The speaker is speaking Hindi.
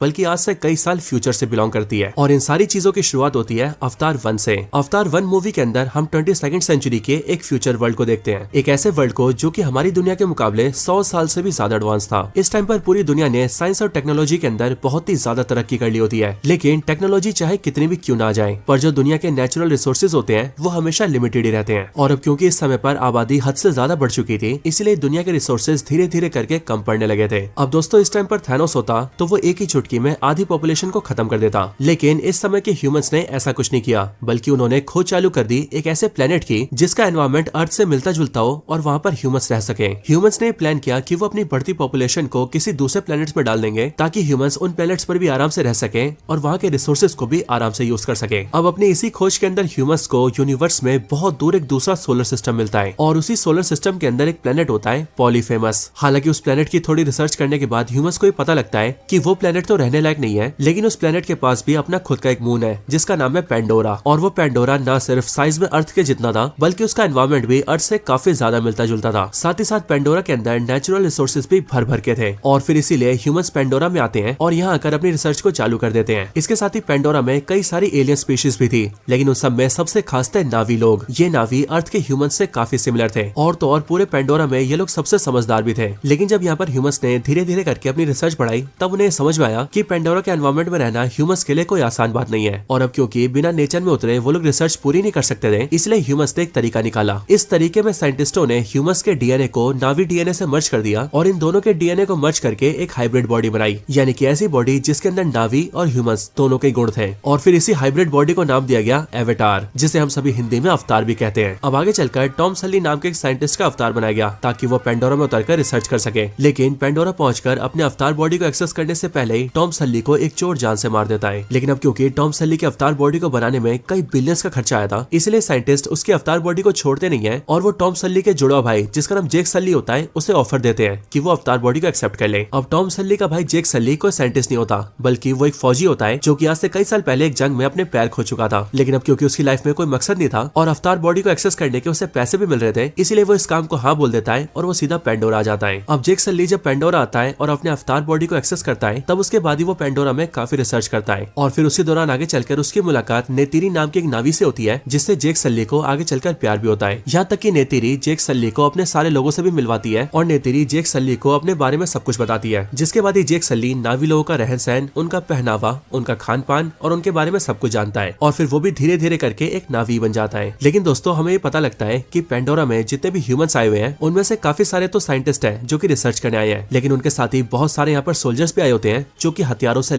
बल्कि आज से कई साल फ्यूचर से बिलोंग करती है। और इन सारी चीजों की शुरुआत होती है अवतार 1 से। अवतार 1 मूवी के अंदर हम 22nd सेंचुरी के एक फ्यूचर वर्ल्ड को देखते हैं, एक ऐसे वर्ल्ड को जो कि हमारी दुनिया के मुकाबले 100 साल से भी ज्यादा एडवांस था। इस टाइम पर पूरी दुनिया ने साइंस और टेक्नोलॉजी के अंदर बहुत ही ज्यादा तरक्की कर ली होती है, लेकिन टेक्नोलॉजी चाहे कितनी भी क्यों ना जाए, पर जो दुनिया के नेचुरल रिसोर्सेज होते हैं वो हमेशा लिमिटेड ही रहते हैं। और अब क्योंकि इस समय पर आबादी हद से ज्यादा बढ़ चुकी थी, इसलिए दुनिया के रिसोर्सेज धीरे धीरे करके कम पड़ने लगे थे। अब दोस्तों इस टाइम पर थैनोस होता तो वो एक ही चुटकी में आधी पॉपुलेशन को खत्म कर देता, लेकिन इस समय के ह्यूमंस ने ऐसा कुछ नहीं किया, बल्कि उन्होंने खोज चालू कर दी एक ऐसे प्लेनेट की जिसका एनवायरमेंट अर्थ से मिलता जुलता हो और वहाँ पर ह्यूमंस रह सके। ह्यूमंस ने प्लान किया कि वो अपनी बढ़ती पॉपुलेशन को किसी दूसरे प्लेनेट्स में डाल देंगे ताकि ह्यूमंस उन प्लेनेट्स पर भी आराम से रह सके और वहाँ के रिसोर्सेज को भी आराम से यूज कर सके। अब अपनी इसी खोज के अंदर ह्यूमंस को यूनिवर्स में बहुत दूर एक दूसरा सोलर सिस्टम मिलता है और उसी सोलर सिस्टम के अंदर एक प्लेनेट होता है पॉलीफेमस। हालांकि उस प्लेनेट की थोड़ी रिसर्च करने के बाद ह्यूमंस को ये पता लगता है कि वो प्लेनेट तो रहने लायक नहीं है, लेकिन उस प्लेनेट के पास भी अपना खुद का एक मून है जिसका नाम है पेंडोरा। और वो पेंडोरा न सिर्फ साइज में अर्थ के जितना था, बल्कि उसका एनवायरमेंट भी अर्थ से काफी ज्यादा मिलता जुलता था। साथ ही साथ पेंडोरा के अंदर नेचुरल रिसोर्सेज भी भर भर के थे और फिर इसीलिए ह्यूमंस पेंडोरा में आते हैं और यहाँ आकर अपनी रिसर्च को चालू कर देते हैं। इसके साथ ही पेंडोरा में कई सारी एलियन स्पीशीज भी थी, लेकिन उन सब में सबसे खास थे नावी लोग। ये नावी अर्थ के ह्यूमंस से काफी सिमिलर थे और तो और पूरे पेंडोरा में ये लोग सबसे समझदार भी थे। लेकिन जब यहाँ पर ह्यूमंस ने धीरे धीरे करके अपनी रिसर्च बढ़ाई, तब उन्हें समझ में आया कि पेंडोरा के एनवायरमेंट में रहना ह्यूमंस के लिए कोई आसान बात नहीं है। और अब क्योंकि बिना नेचर में उतरे वो लोग रिसर्च पूरी नहीं कर सकते थे, इसलिए ह्यूमंस ने एक तरीका निकाला। इस तरीके में साइंटिस्टों ने ह्यूमंस के डीएनए को नावी डीएनए से मर्ज कर दिया और इन दोनों के डीएनए को मर्ज करके एक हाइब्रिड बॉडी बनाई, यानी कि ऐसी बॉडी जिसके अंदर नावी और ह्यूमंस दोनों के गुण थे। और फिर इसी हाइब्रिड बॉडी को नाम दिया गया एवेटार, जिसे हम सभी हिंदी में अवतार भी कहते हैं। अब आगे चलकर टॉम सल्ली नाम के एक साइंटिस्ट का अवतार बनाया गया ताकि वो पेंडोरा में उतरकर रिसर्च कर सके। लेकिन पेंडोरा पहुंचकर अपने अवतार बॉडी को एक्सेस करने से पहले ही टॉम सल्ली को एक चोर जान से मार देता है। लेकिन अब क्योंकि टॉम सल्ली के अवतार बॉडी को बनाने में कई बिलियंस का खर्चा आया था, इसलिए साइंटिस्ट उसकी अवतार बॉडी को छोड़ते नहीं है और वो टॉम सल्ली के जुड़वा भाई जिसका नाम जेक सल्ली होता है उसे ऑफर देते हैं कि वो अवतार बॉडी को एक्सेप्ट कर ले। अब टॉम सल्ली का भाई जेक सल्ली कोई साइंटिस्ट नहीं होता, बल्कि वो एक फौजी होता है जो कि आज से कई साल पहले एक जंग में अपने पैर खो चुका था। लेकिन अब क्योंकि उसकी लाइफ में कोई मकसद नहीं था और अवतार बॉडी को एक्सेस करने के उसे पैसे भी मिल रहे थे, इसीलिए वो इस काम को हाँ बोल देता है और वो सीधा पेंडोरा आ जाता है। अब जेक सल्ली जब पेंडोरा आता है और अपने अवतार बॉडी को एक्सेस करता है, तब उसके बाद ही वो पेंडोरा में काफी रिसर्च करता है और फिर उसी दौरान आगे चलकर उसकी मुलाकात नेतिरी नाम की एक नावी से होती है, जिससे जेक सल्ली को आगे चलकर प्यार भी होता है। यहाँ तक कि नेतिरी जेक सल्ली को अपने सारे लोगों से भी मिलवाती है और नेतिरी जेक सल्ली को अपने बारे में सब कुछ बताती है, जिसके बाद ही जेक सल्ली नावी लोगों का रहन सहन, उनका पहनावा, उनका खान पान और उनके बारे में सब कुछ जानता है और फिर वो भी धीरे धीरे करके एक नावी बन जाता है। लेकिन दोस्तों हमें ये पता लगता है कि पेंडोरा में जितने भी ह्यूमंस आए हुए हैं उनमें से काफी सारे तो साइंटिस्ट हैं जो कि रिसर्च करने आए हैं, लेकिन उनके साथ ही बहुत सारे यहाँ पर सोल्जर्स भी आए होते हैं जो कि हथियारों से